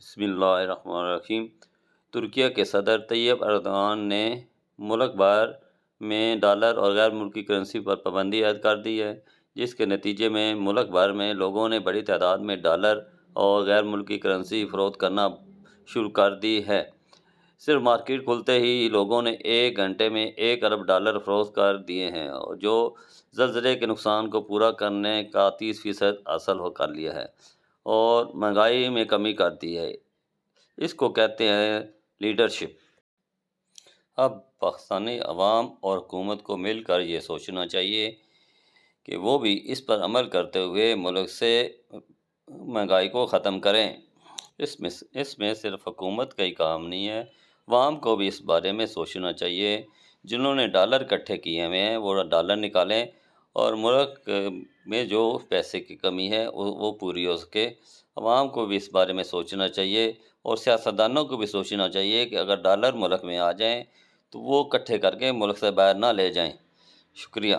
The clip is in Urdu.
بسم اللہ الرحمن الرحیم۔ ترکیہ کے صدر طیب اردوان نے ملک بھر میں ڈالر اور غیر ملکی کرنسی پر پابندی عائد کر دی ہے، جس کے نتیجے میں ملک بھر میں لوگوں نے بڑی تعداد میں ڈالر اور غیر ملکی کرنسی فروخت کرنا شروع کر دی ہے۔ صرف مارکیٹ کھلتے ہی لوگوں نے ایک گھنٹے میں 1 ارب ڈالر فروخت کر دیے ہیں، جو زلزلے کے نقصان کو پورا کرنے کا 30% حاصل کر لیا ہے اور مہنگائی میں کمی کر دی ہے۔ اس کو کہتے ہیں لیڈرشپ۔ اب پاکستانی عوام اور حکومت کو مل کر یہ سوچنا چاہیے کہ وہ بھی اس پر عمل کرتے ہوئے ملک سے مہنگائی کو ختم کریں۔ اس میں صرف حکومت کا ہی کام نہیں ہے، عوام کو بھی اس بارے میں سوچنا چاہیے۔ جنہوں نے ڈالر اکٹھے کیے ہوئے ہیں وہ ڈالر نکالیں اور ملک میں جو پیسے کی کمی ہے وہ پوری ہو سکے۔ عوام کو بھی اس بارے میں سوچنا چاہیے اور سیاستدانوں کو بھی سوچنا چاہیے کہ اگر ڈالر ملک میں آ جائیں تو وہ اکٹھے کر کے ملک سے باہر نہ لے جائیں۔ شکریہ۔